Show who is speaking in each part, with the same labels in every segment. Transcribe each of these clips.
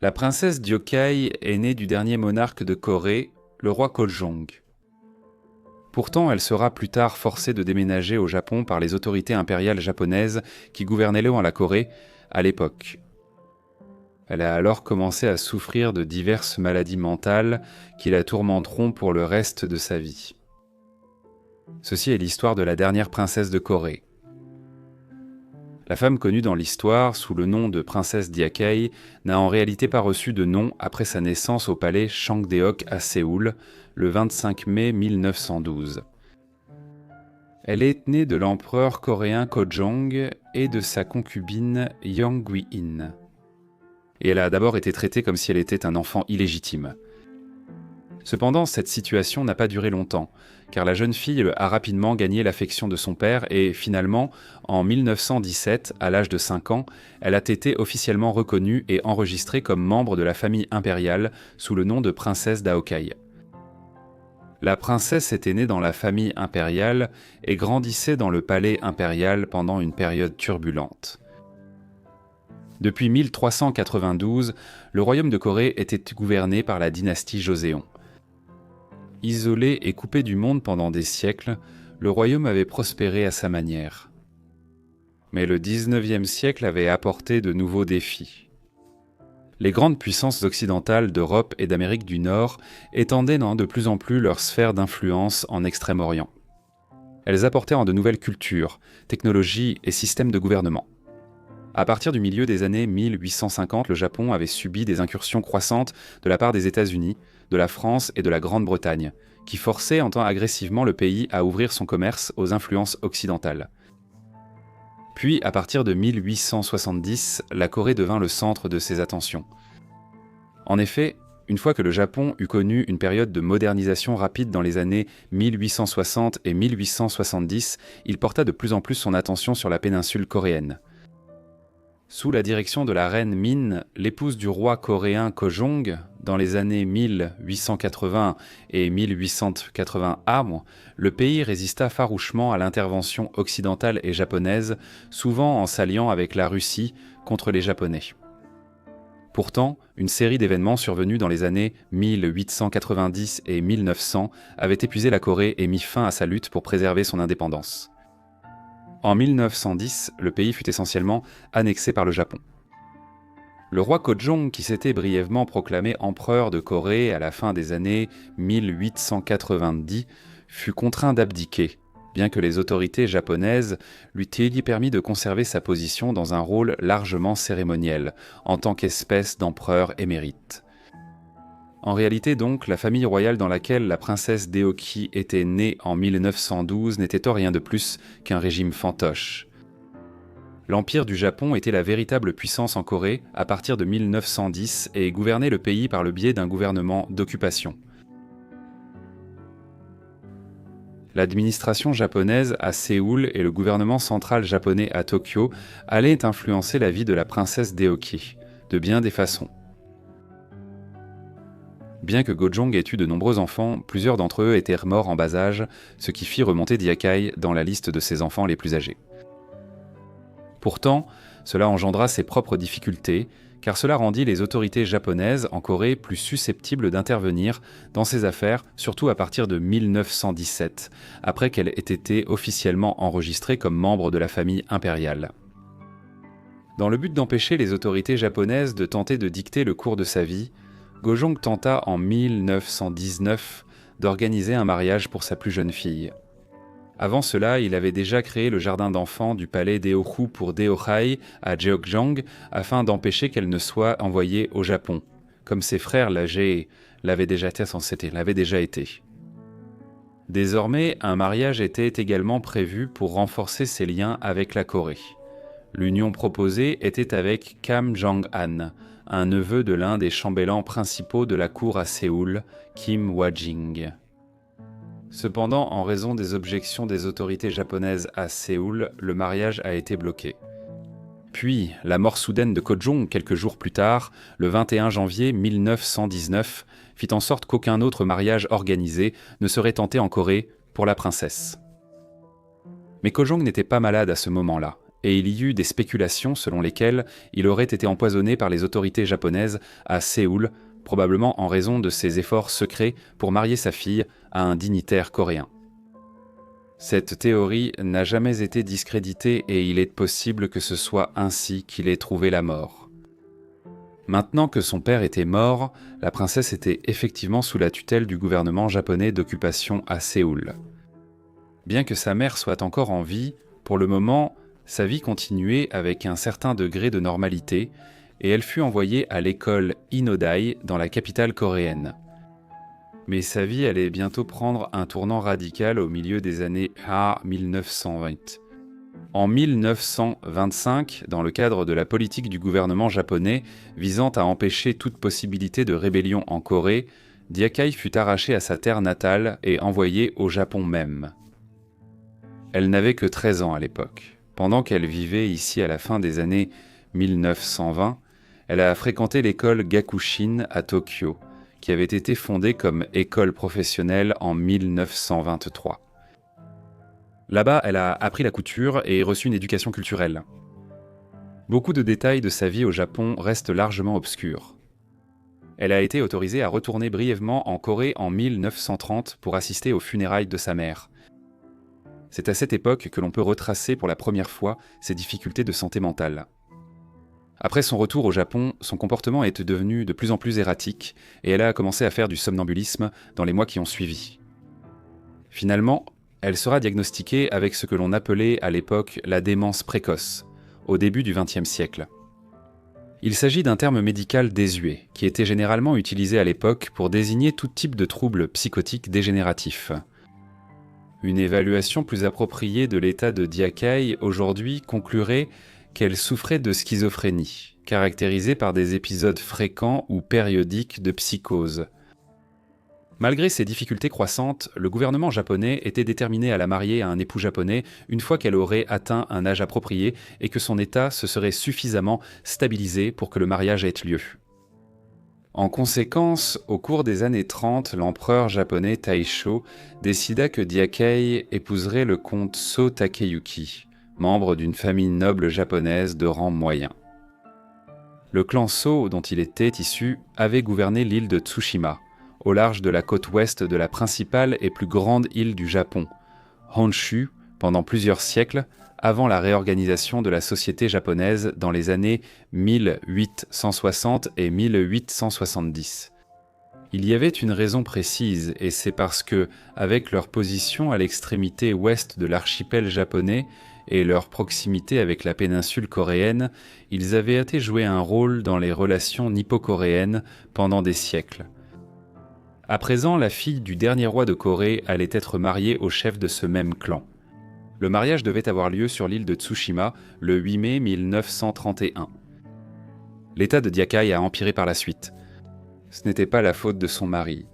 Speaker 1: La princesse Dyokai est née du dernier monarque de Corée, le roi Kojong. Pourtant, elle sera plus tard forcée de déménager au Japon par les autorités impériales japonaises qui gouvernaient la Corée à l'époque. Elle a alors commencé à souffrir de diverses maladies mentales qui la tourmenteront pour le reste de sa vie. Ceci est l'histoire de la dernière princesse de Corée. La femme connue dans l'histoire sous le nom de princesse Dyakai n'a en réalité pas reçu de nom après sa naissance au palais Changdeok à Séoul, le 25 mai 1912. Elle est née de l'empereur coréen Kojong et de sa concubine Yeongui-in. Et elle a d'abord été traitée comme si elle était un enfant illégitime. Cependant, cette situation n'a pas duré longtemps, car la jeune fille a rapidement gagné l'affection de son père et finalement, en 1917, à l'âge de 5 ans, elle a été officiellement reconnue et enregistrée comme membre de la famille impériale sous le nom de princesse d'Aokai. La princesse était née dans la famille impériale et grandissait dans le palais impérial pendant une période turbulente. Depuis 1392, le royaume de Corée était gouverné par la dynastie Joseon. Isolé et coupé du monde pendant des siècles, le royaume avait prospéré à sa manière. Mais le XIXe siècle avait apporté de nouveaux défis. Les grandes puissances occidentales d'Europe et d'Amérique du Nord étendaient de plus en plus leur sphère d'influence en Extrême-Orient. Elles apportaient de nouvelles cultures, technologies et systèmes de gouvernement. À partir du milieu des années 1850, le Japon avait subi des incursions croissantes de la part des États-Unis, de la France et de la Grande-Bretagne, qui forçaient agressivement le pays à ouvrir son commerce aux influences occidentales. Puis, à partir de 1870, la Corée devint le centre de ces attentions. En effet, une fois que le Japon eut connu une période de modernisation rapide dans les années 1860 et 1870, il porta de plus en plus son attention sur la péninsule coréenne. Sous la direction de la reine Min, l'épouse du roi coréen Kojong, dans les années 1880 et 1881, le pays résista farouchement à l'intervention occidentale et japonaise, souvent en s'alliant avec la Russie contre les Japonais. Pourtant, une série d'événements survenus dans les années 1890 et 1900 avaient épuisé la Corée et mis fin à sa lutte pour préserver son indépendance. En 1910, le pays fut essentiellement annexé par le Japon. Le roi Kojong, qui s'était brièvement proclamé empereur de Corée à la fin des années 1890, fut contraint d'abdiquer, bien que les autorités japonaises lui aient permis de conserver sa position dans un rôle largement cérémoniel, en tant qu'espèce d'empereur émérite. En réalité donc, la famille royale dans laquelle la princesse Deoki était née en 1912 n'était rien de plus qu'un régime fantoche. L'Empire du Japon était la véritable puissance en Corée à partir de 1910 et gouvernait le pays par le biais d'un gouvernement d'occupation. L'administration japonaise à Séoul et le gouvernement central japonais à Tokyo allaient influencer la vie de la princesse Deoki, de bien des façons. Bien que Kojong ait eu de nombreux enfants, plusieurs d'entre eux étaient morts en bas âge, ce qui fit remonter Dyakai dans la liste de ses enfants les plus âgés. Pourtant, cela engendra ses propres difficultés, car cela rendit les autorités japonaises en Corée plus susceptibles d'intervenir dans ses affaires, surtout à partir de 1917, après qu'elle ait été officiellement enregistrée comme membre de la famille impériale. Dans le but d'empêcher les autorités japonaises de tenter de dicter le cours de sa vie, Kojong tenta en 1919 d'organiser un mariage pour sa plus jeune fille. Avant cela, il avait déjà créé le jardin d'enfants du palais Deohu pour Deohai à Jeokjong afin d'empêcher qu'elle ne soit envoyée au Japon, comme ses frères l'avaient déjà été. Désormais, un mariage était également prévu pour renforcer ses liens avec la Corée. L'union proposée était avec Kam Jong-han, un neveu de l'un des chambellans principaux de la cour à Séoul, Kim Hwa-jing. Cependant, en raison des objections des autorités japonaises à Séoul, le mariage a été bloqué. Puis, la mort soudaine de Kojong quelques jours plus tard, le 21 janvier 1919, fit en sorte qu'aucun autre mariage organisé ne serait tenté en Corée pour la princesse. Mais Kojong n'était pas malade à ce moment-là, et il y eut des spéculations selon lesquelles il aurait été empoisonné par les autorités japonaises à Séoul, probablement en raison de ses efforts secrets pour marier sa fille à un dignitaire coréen. Cette théorie n'a jamais été discréditée et il est possible que ce soit ainsi qu'il ait trouvé la mort. Maintenant que son père était mort, la princesse était effectivement sous la tutelle du gouvernement japonais d'occupation à Séoul. Bien que sa mère soit encore en vie, pour le moment, sa vie continuait avec un certain degré de normalité et elle fut envoyée à l'école Inodai dans la capitale coréenne. Mais sa vie allait bientôt prendre un tournant radical au milieu des années 1920. En 1925, dans le cadre de la politique du gouvernement japonais visant à empêcher toute possibilité de rébellion en Corée, Diakai fut arrachée à sa terre natale et envoyée au Japon même. Elle n'avait que 13 ans à l'époque. Pendant qu'elle vivait ici à la fin des années 1920, elle a fréquenté l'école Gakushin à Tokyo, qui avait été fondée comme école professionnelle en 1923. Là-bas, elle a appris la couture et reçu une éducation culturelle. Beaucoup de détails de sa vie au Japon restent largement obscurs. Elle a été autorisée à retourner brièvement en Corée en 1930 pour assister aux funérailles de sa mère. C'est à cette époque que l'on peut retracer pour la première fois ses difficultés de santé mentale. Après son retour au Japon, son comportement est devenu de plus en plus erratique et elle a commencé à faire du somnambulisme dans les mois qui ont suivi. Finalement, elle sera diagnostiquée avec ce que l'on appelait à l'époque la démence précoce, au début du XXe siècle. Il s'agit d'un terme médical désuet, qui était généralement utilisé à l'époque pour désigner tout type de troubles psychotiques dégénératifs. Une évaluation plus appropriée de l'état de Diakai aujourd'hui conclurait qu'elle souffrait de schizophrénie, caractérisée par des épisodes fréquents ou périodiques de psychose. Malgré ces difficultés croissantes, le gouvernement japonais était déterminé à la marier à un époux japonais une fois qu'elle aurait atteint un âge approprié et que son état se serait suffisamment stabilisé pour que le mariage ait lieu. En conséquence, au cours des années 30, l'empereur japonais Taisho décida que Diakai épouserait le comte So Takeyuki, membre d'une famille noble japonaise de rang moyen. Le clan So, dont il était issu, avait gouverné l'île de Tsushima, au large de la côte ouest de la principale et plus grande île du Japon, Honshu, pendant plusieurs siècles, avant la réorganisation de la société japonaise dans les années 1860 et 1870. Il y avait une raison précise, et c'est parce que, avec leur position à l'extrémité ouest de l'archipel japonais et leur proximité avec la péninsule coréenne, ils avaient été jouer un rôle dans les relations nippo-coréennes pendant des siècles. À présent, la fille du dernier roi de Corée allait être mariée au chef de ce même clan. Le mariage devait avoir lieu sur l'île de Tsushima le 8 mai 1931. L'état de Diakai a empiré par la suite. Ce n'était pas la faute de son mari.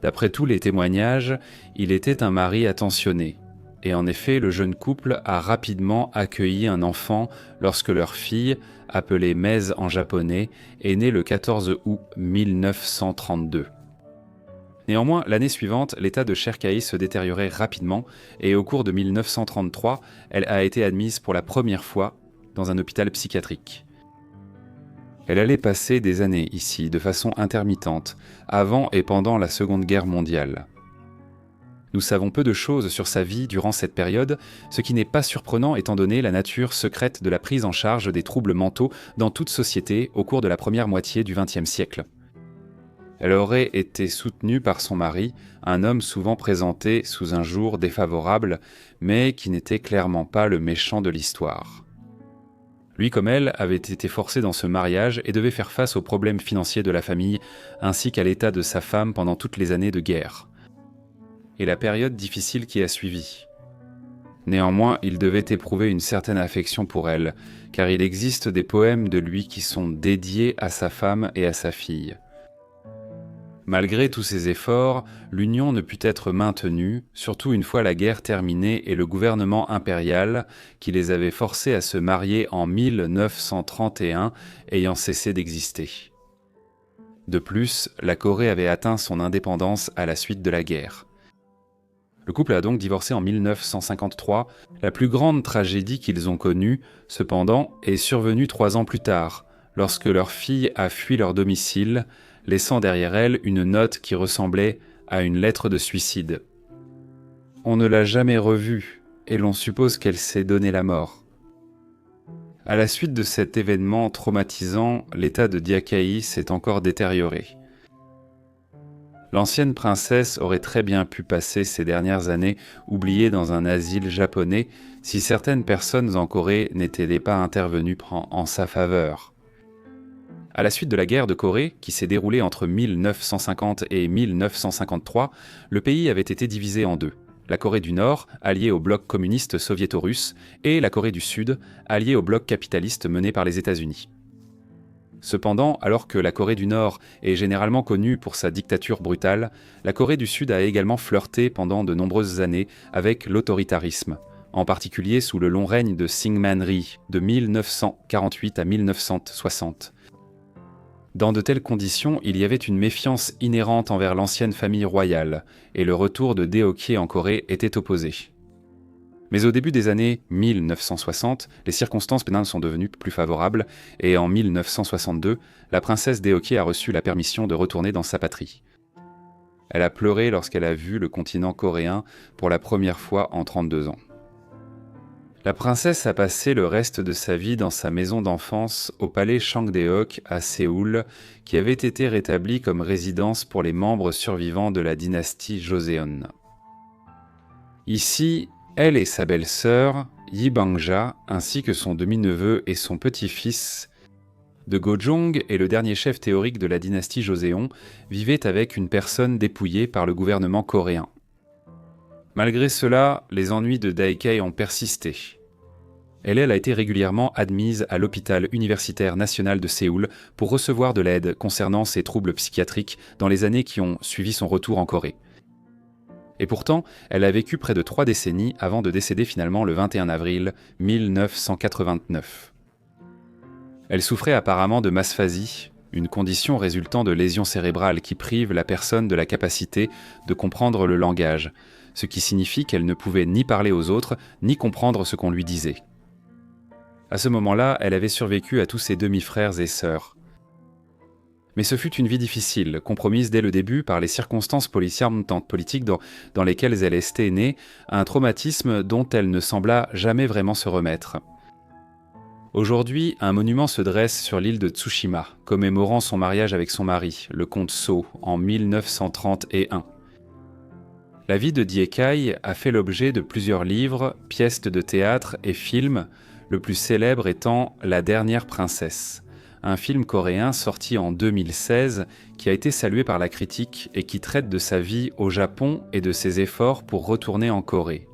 Speaker 1: D'après tous les témoignages, il était un mari attentionné. Et en effet, le jeune couple a rapidement accueilli un enfant lorsque leur fille, appelée Maise en japonais, est née le 14 août 1932. Néanmoins, l'année suivante, l'état de Cherkaï se détériorait rapidement et au cours de 1933, elle a été admise pour la première fois dans un hôpital psychiatrique. Elle allait passer des années ici de façon intermittente, avant et pendant la Seconde Guerre mondiale. Nous savons peu de choses sur sa vie durant cette période, ce qui n'est pas surprenant étant donné la nature secrète de la prise en charge des troubles mentaux dans toute société au cours de la première moitié du XXe siècle. Elle aurait été soutenue par son mari, un homme souvent présenté sous un jour défavorable, mais qui n'était clairement pas le méchant de l'histoire. Lui comme elle avait été forcé dans ce mariage et devait faire face aux problèmes financiers de la famille, ainsi qu'à l'état de sa femme pendant toutes les années de guerre. Et la période difficile qui a suivi. Néanmoins, il devait éprouver une certaine affection pour elle, car il existe des poèmes de lui qui sont dédiés à sa femme et à sa fille. Malgré tous ces efforts, l'union ne put être maintenue, surtout une fois la guerre terminée et le gouvernement impérial, qui les avait forcés à se marier en 1931, ayant cessé d'exister. De plus, la Corée avait atteint son indépendance à la suite de la guerre. Le couple a donc divorcé en 1953. La plus grande tragédie qu'ils ont connue, cependant, est survenue 3 ans plus tard, lorsque leur fille a fui leur domicile, laissant derrière elle une note qui ressemblait à une lettre de suicide. On ne l'a jamais revue, et l'on suppose qu'elle s'est donné la mort. À la suite de cet événement traumatisant, l'état de Diacaï s'est encore détérioré. L'ancienne princesse aurait très bien pu passer ces dernières années oubliée dans un asile japonais si certaines personnes en Corée n'étaient pas intervenues en sa faveur. À la suite de la guerre de Corée, qui s'est déroulée entre 1950 et 1953, le pays avait été divisé en deux. La Corée du Nord, alliée au bloc communiste soviéto-russe, et la Corée du Sud, alliée au bloc capitaliste mené par les États-Unis. Cependant, alors que la Corée du Nord est généralement connue pour sa dictature brutale, la Corée du Sud a également flirté pendant de nombreuses années avec l'autoritarisme, en particulier sous le long règne de Syngman Rhee de 1948 à 1960. Dans de telles conditions, il y avait une méfiance inhérente envers l'ancienne famille royale, et le retour de Dae-ok en Corée était opposé. Mais au début des années 1960, les circonstances pénales sont devenues plus favorables, et en 1962, la princesse Dae-ok a reçu la permission de retourner dans sa patrie. Elle a pleuré lorsqu'elle a vu le continent coréen pour la première fois en 32 ans. La princesse a passé le reste de sa vie dans sa maison d'enfance au palais Changdeok à Séoul, qui avait été rétabli comme résidence pour les membres survivants de la dynastie Joseon. Ici, elle et sa belle-sœur, Yi Bangja, ainsi que son demi-neveu et son petit-fils, de Gojong et le dernier chef théorique de la dynastie Joseon, vivaient avec une personne dépouillée par le gouvernement coréen. Malgré cela, les ennuis de Dae-ok ont persisté. Elle a été régulièrement admise à l'hôpital universitaire national de Séoul pour recevoir de l'aide concernant ses troubles psychiatriques dans les années qui ont suivi son retour en Corée. Et pourtant, elle a vécu près de 3 décennies avant de décéder finalement le 21 avril 1989. Elle souffrait apparemment de masphasie, une condition résultant de lésions cérébrales qui prive la personne de la capacité de comprendre le langage, ce qui signifie qu'elle ne pouvait ni parler aux autres, ni comprendre ce qu'on lui disait. À ce moment-là, elle avait survécu à tous ses demi-frères et sœurs. Mais ce fut une vie difficile, compromise dès le début par les circonstances politiques dans lesquelles elle était née, un traumatisme dont elle ne sembla jamais vraiment se remettre. Aujourd'hui, un monument se dresse sur l'île de Tsushima, commémorant son mariage avec son mari, le comte So, en 1931. La vie de Dae-ok a fait l'objet de plusieurs livres, pièces de théâtre et films, le plus célèbre étant La dernière princesse, un film coréen sorti en 2016 qui a été salué par la critique et qui traite de sa vie au Japon et de ses efforts pour retourner en Corée.